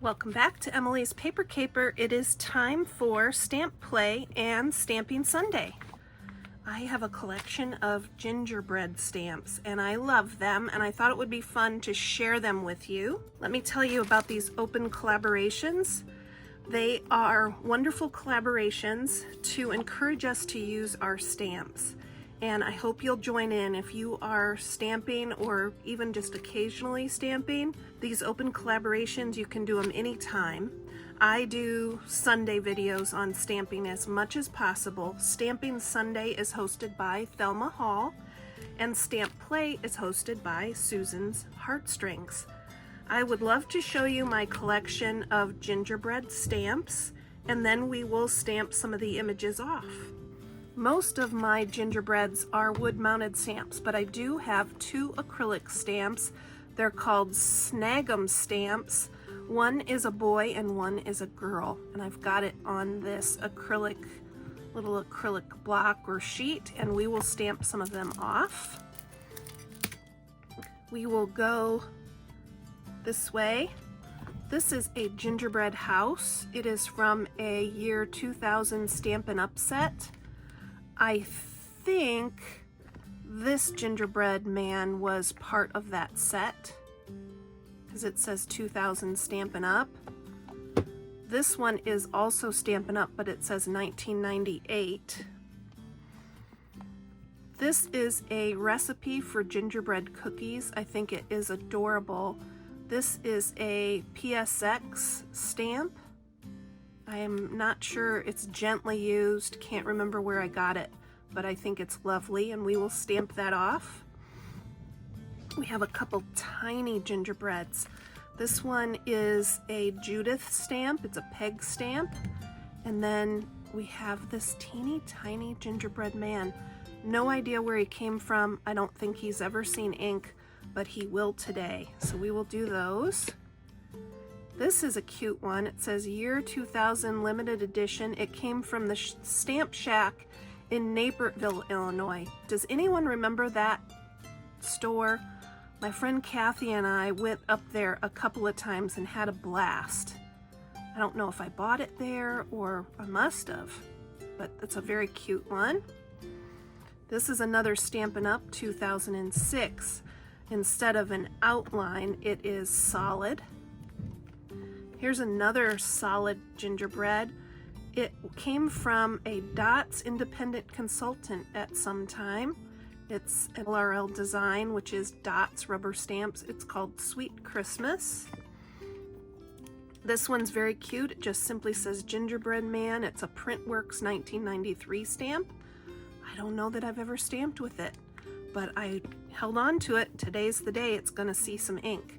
Welcome back to Emilee's Paper Caper. It is time for Stamp Play and Stamping Sunday. I have a collection of gingerbread stamps and I love them, and I thought it would be fun to share them with you. Let me tell you about these open collaborations. They are wonderful collaborations to encourage us to use our stamps. And I hope you'll join in if you are stamping or even just occasionally stamping. These open collaborations, you can do them anytime. I do Sunday videos on stamping as much as possible. Stamping Sunday is hosted by Thelma Hall, and Stamp Play is hosted by Susan's Heartstrings. I would love to show you my collection of gingerbread stamps, and then we will stamp some of the images off. Most of my gingerbreads are wood-mounted stamps, but I do have two acrylic stamps. They're called Snag-'em stamps. One is a boy and one is a girl, and I've got it on this little acrylic block or sheet, and we will stamp some of them off. We will go this way. This is a gingerbread house. It is from a year 2000 Stampin' Up set. I think this gingerbread man was part of that set because it says 2000 Stampin' Up. This one is also Stampin' Up, but it says 1998. This is a recipe for gingerbread cookies. I think it is adorable. This is a PSX stamp. I am not sure, it's gently used, can't remember where I got it, but I think it's lovely, and we will stamp that off. We have a couple tiny gingerbreads. This one is a Judith stamp, it's a peg stamp, and then we have this teeny tiny gingerbread man. No idea where he came from. I don't think he's ever seen ink, but he will today, so we will do those. This is a cute one. It says year 2000 limited edition. It came from the Stamp Shack in Naperville, Illinois. Does anyone remember that store? My friend Kathy and I went up there a couple of times and had a blast. I don't know if I bought it there or I must have, but it's a very cute one. This is another Stampin' Up 2006. Instead of an outline, it is solid. Here's another solid gingerbread. It came from a Dots independent consultant at some time. It's an LRL design, which is Dots rubber stamps. It's called Sweet Christmas. This one's very cute. It just simply says Gingerbread Man. It's a Printworks 1993 stamp. I don't know that I've ever stamped with it, but I held on to it. Today's the day it's gonna see some ink.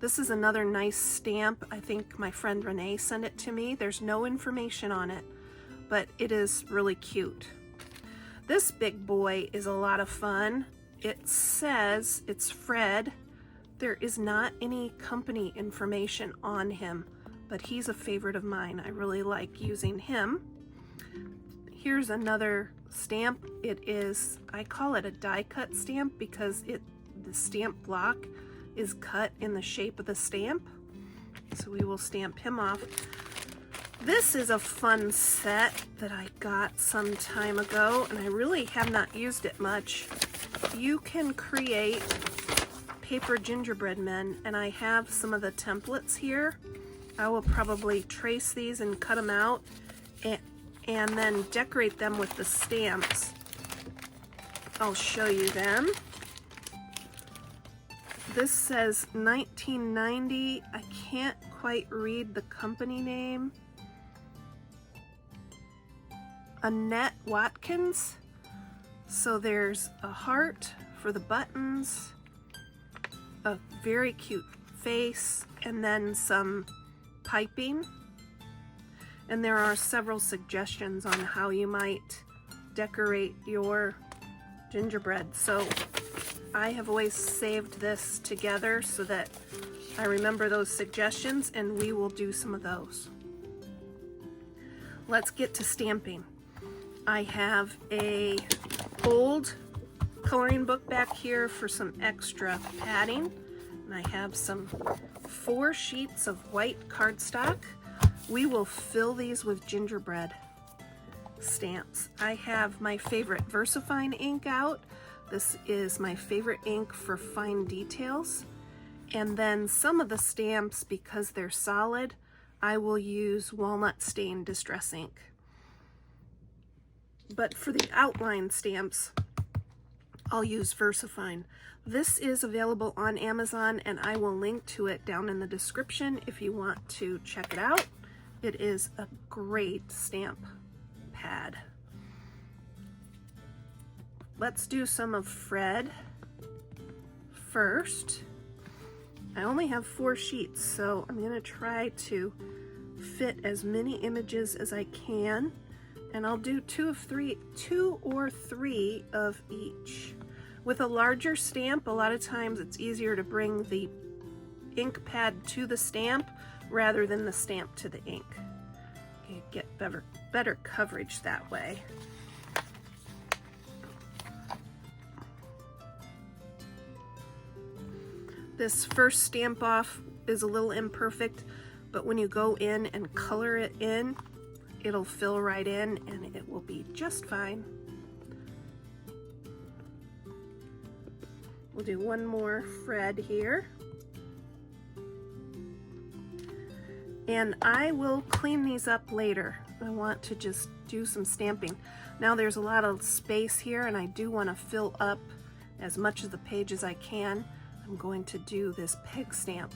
This is another nice stamp. I think my friend Renee sent it to me. There's no information on it, but it is really cute. This big boy is a lot of fun. It says it's Fred. There is not any company information on him, but he's a favorite of mine. I really like using him. Here's another stamp. It is, I call it a die cut stamp because the stamp block is cut in the shape of the stamp. So we will stamp him off. This is a fun set that I got some time ago, and I really have not used it much. You can create paper gingerbread men, and I have some of the templates here. I will probably trace these and cut them out and then decorate them with the stamps. I'll show you them. This says 1990. I can't quite read the company name. Annette Watkins. So there's a heart for the buttons, a very cute face, and then some piping. And there are several suggestions on how you might decorate your gingerbread. So I have always saved this together so that I remember those suggestions, and we will do some of those. Let's get to stamping. I have a old coloring book back here for some extra padding, and I have some 4 sheets of white cardstock. We will fill these with gingerbread stamps. I have my favorite VersaFine ink out. This is my favorite ink for fine details. And then some of the stamps, because they're solid, I will use walnut stain distress ink. But for the outline stamps, I'll use VersaFine. This is available on Amazon, and I will link to it down in the description if you want to check it out. It is a great stamp pad. Let's do some of Fred first. I only have 4 sheets, so I'm going to try to fit as many images as I can, and I'll do 2 or 3 of each. With a larger stamp, a lot of times it's easier to bring the ink pad to the stamp rather than the stamp to the ink. You get better coverage that way. This first stamp off is a little imperfect, but when you go in and color it in, it'll fill right in and it will be just fine. We'll do one more Fred here. And I will clean these up later. I want to just do some stamping. Now there's a lot of space here and I do want to fill up as much of the page as I can. I'm going to do this peg stamp.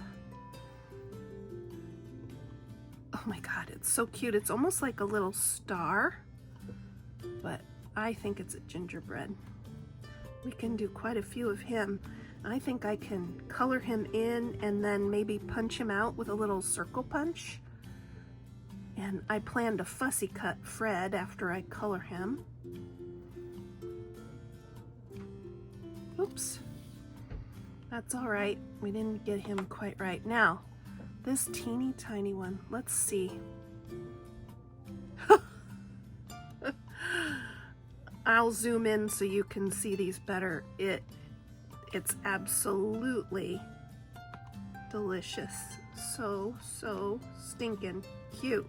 Oh my God, it's so cute. It's almost like a little star, but I think it's a gingerbread. We can do quite a few of him. I think I can color him in and then maybe punch him out with a little circle punch. And I plan to fussy cut Fred after I color him. Oops. That's all right. We didn't get him quite right. Now, this teeny tiny one, let's see. I'll zoom in so you can see these better. It's absolutely delicious. So stinking cute.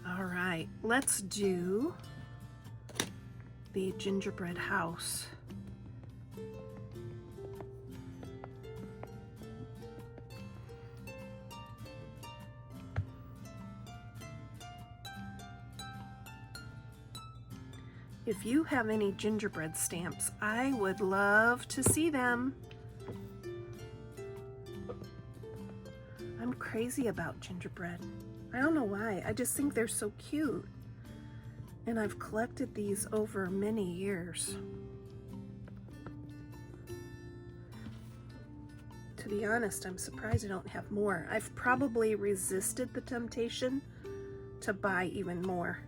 All right, let's do the gingerbread house. If you have any gingerbread stamps, I would love to see them. I'm crazy about gingerbread. I don't know why, I just think they're so cute. And I've collected these over many years. To be honest, I'm surprised I don't have more. I've probably resisted the temptation to buy even more.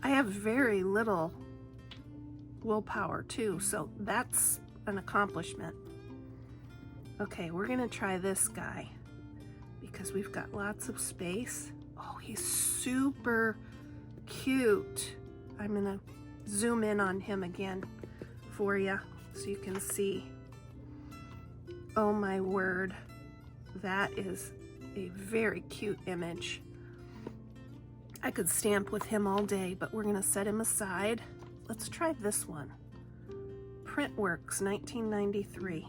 I have very little willpower too, so that's an accomplishment. Okay, we're gonna try this guy because we've got lots of space. Oh, he's super cute. I'm gonna zoom in on him again for you so you can see. Oh my word, that is a very cute image. I could stamp with him all day, but we're gonna set him aside. Let's try this one. Printworks 1993.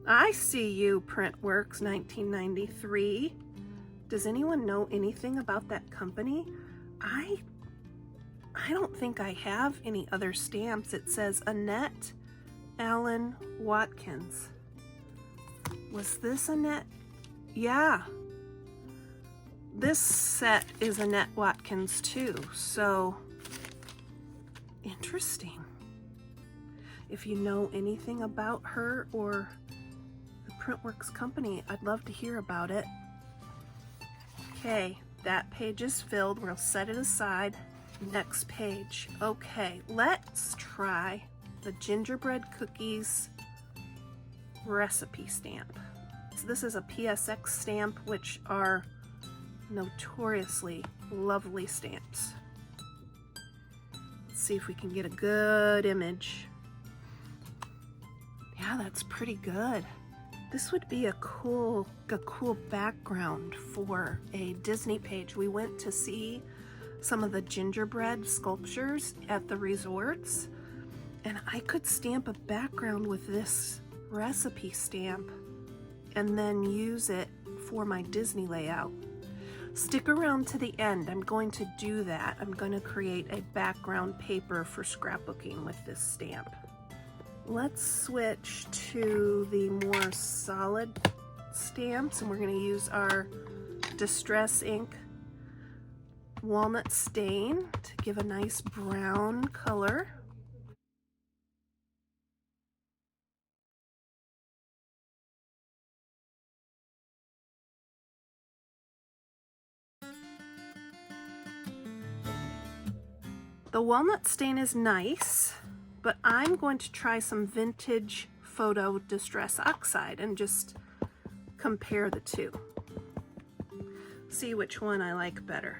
I see you, Printworks 1993. Does anyone know anything about that company? I don't think I have any other stamps. It says Annette Allen Watkins. Was this Annette? Yeah. This set is Annette Watkins too, so interesting. If you know anything about her or the Printworks company, I'd love to hear about it. Okay, that page is filled. We'll set it aside. Next page. Okay, let's try the gingerbread cookies recipe stamp. So this is a PSX stamp, which are notoriously lovely stamps. Let's see if we can get a good image. Yeah, that's pretty good. This would be a cool background for a Disney page. We went to see some of the gingerbread sculptures at the resorts, and I could stamp a background with this recipe stamp and then use it for my Disney layout. Stick around to the end. I'm going to do that. I'm going to create a background paper for scrapbooking with this stamp. Let's switch to the more solid stamps, and we're going to use our Distress Ink Walnut Stain to give a nice brown color. The walnut stain is nice, but I'm going to try some vintage photo Distress Oxide and just compare the two. See which one I like better.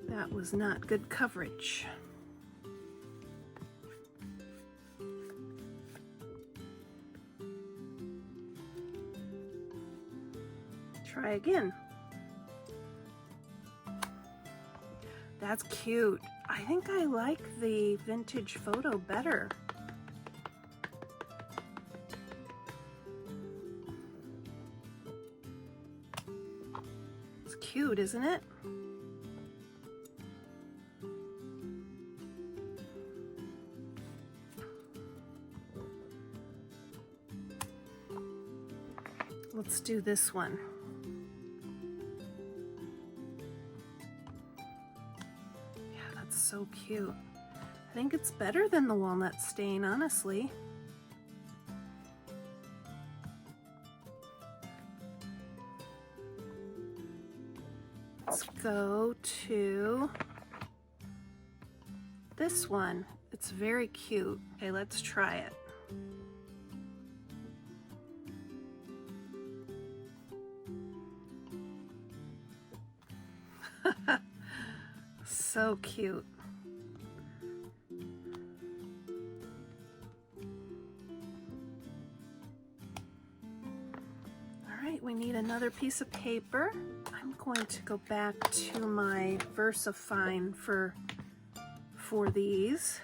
That was not good coverage. Try again. That's cute. I think I like the vintage photo better. It's cute, isn't it? Let's do this one. So cute. I think it's better than the walnut stain, honestly. Let's go to this one. It's very cute. Okay, let's try it. So cute. All right, we need another piece of paper. I'm going to go back to my VersaFine for these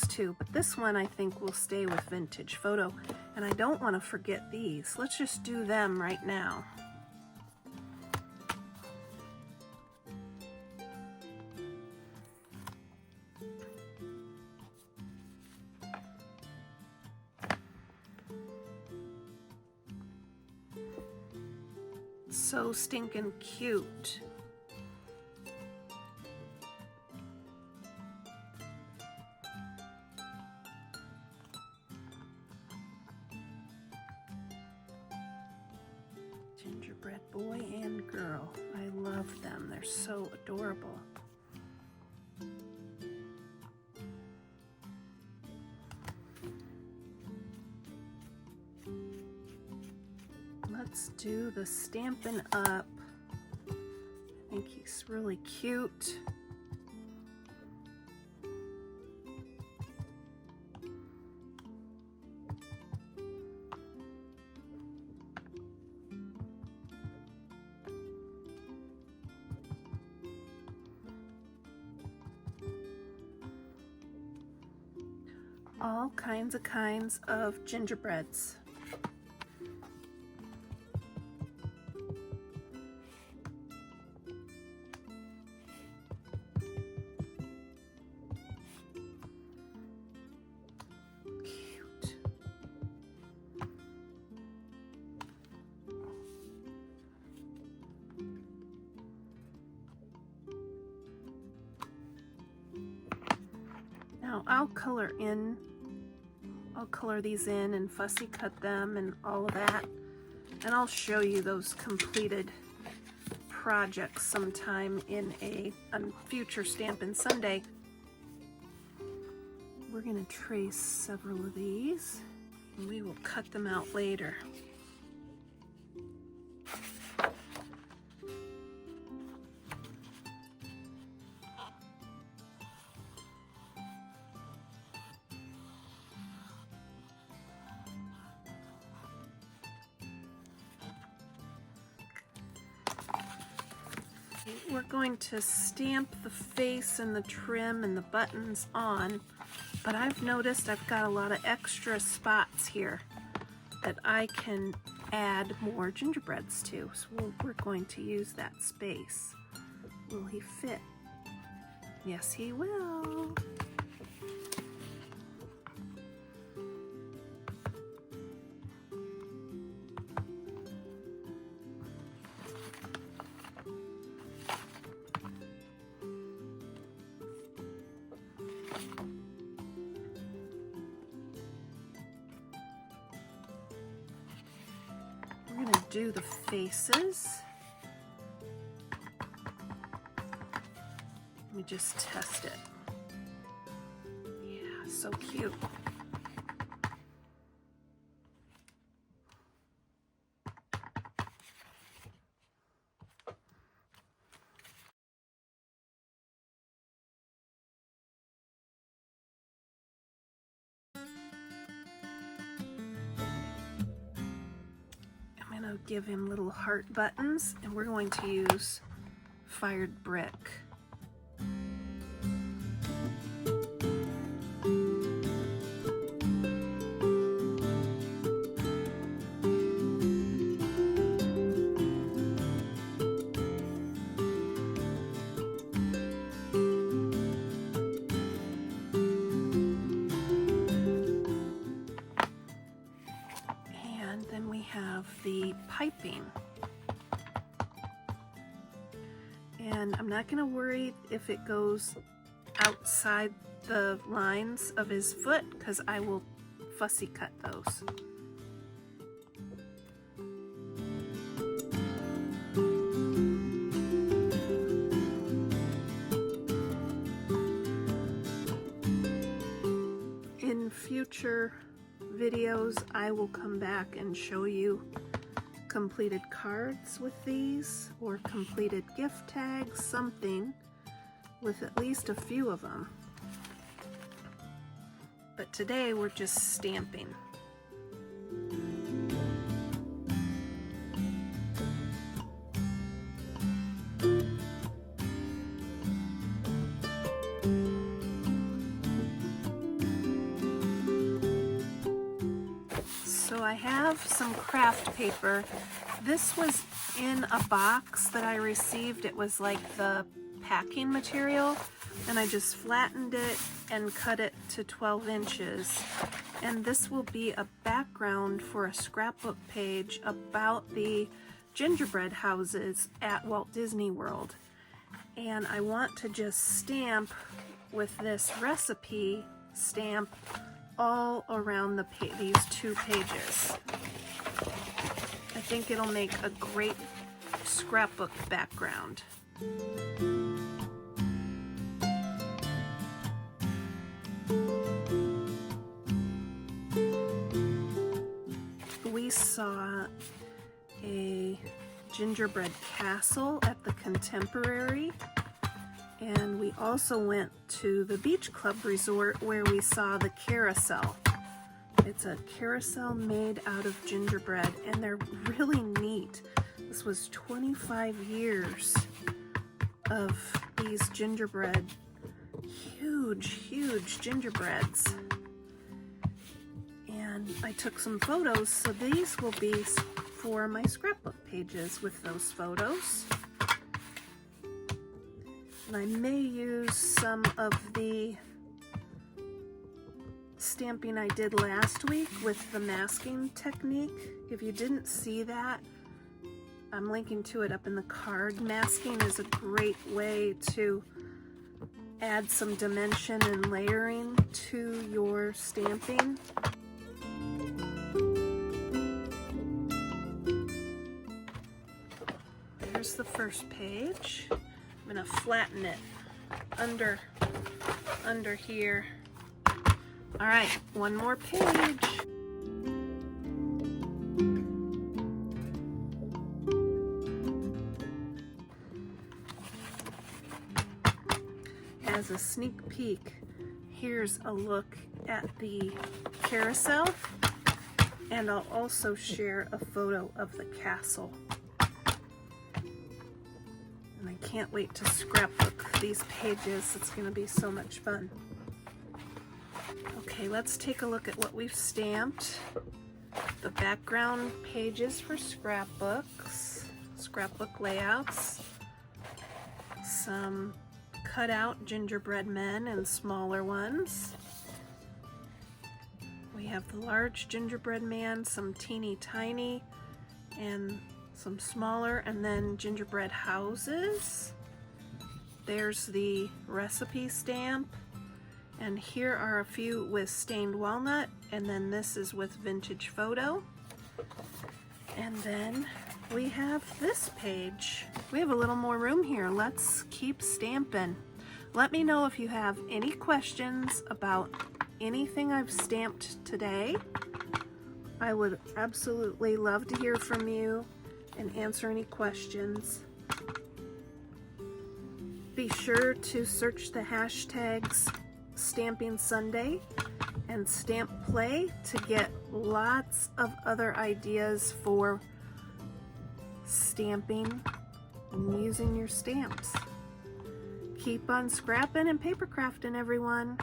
two, but this one I think will stay with vintage photo, and I don't want to forget these. Let's just do them right now. So stinking cute. Gingerbread boy and girl. I love them. They're so adorable. Let's do the Stampin' Up. I think he's really cute. All kinds of gingerbreads. Now I'll color these in and fussy cut them and all of that, and I'll show you those completed projects sometime in a future Stampin' Sunday. We're going to trace several of these and we will cut them out later. we're going to stamp the face and the trim and the buttons on, but I've noticed I've got a lot of extra spots here that I can add more gingerbreads to, so we're going to use that space. Will he fit? Yes, he will. We're going to do the faces. Let me just test it. Yeah, so cute. I'm going to give him little heart buttons, and we're going to use fired brick. Then we have the piping, and I'm not going to worry if it goes outside the lines of his foot because I will fussy cut those. In future videos, I will come back and show you completed cards with these, or completed gift tags, something with at least a few of them. But today we're just stamping. So I have some craft paper. This was in a box that I received. It was like the packing material, and I just flattened it and cut it to 12 inches. And this will be a background for a scrapbook page about the gingerbread houses at Walt Disney World. And I want to just stamp with this recipe stamp all around these two pages. I think it'll make a great scrapbook background. We saw a gingerbread castle at the Contemporary, and we also went to the Beach Club Resort where we saw the carousel. It's a carousel made out of gingerbread, and they're really neat. This was 25 years of these gingerbread, huge gingerbreads. And I took some photos, so these will be for my scrapbook pages with those photos. And I may use some of the stamping I did last week with the masking technique. If you didn't see that, I'm linking to it up in the card. Masking is a great way to add some dimension and layering to your stamping. There's the first page. I'm gonna flatten it under here. All right, one more page. As a sneak peek, here's a look at the carousel, and I'll also share a photo of the castle. And I can't wait to scrapbook these pages. It's going to be so much fun. Okay, let's take a look at what we've stamped. The background pages for scrapbooks, scrapbook layouts, some cutout gingerbread men and smaller ones. We have the large gingerbread man, some teeny tiny, and some smaller, and then gingerbread houses. There's the recipe stamp, and here are a few with stained walnut, and then this is with vintage photo. And then we have this page. We have a little more room here. Let's keep stamping. Let me know if you have any questions about anything I've stamped today. I would absolutely love to hear from you and answer any questions. Be sure to search the hashtags Stamping Sunday and Stamp Play to get lots of other ideas for stamping and using your stamps. Keep on scrapping and paper crafting, everyone.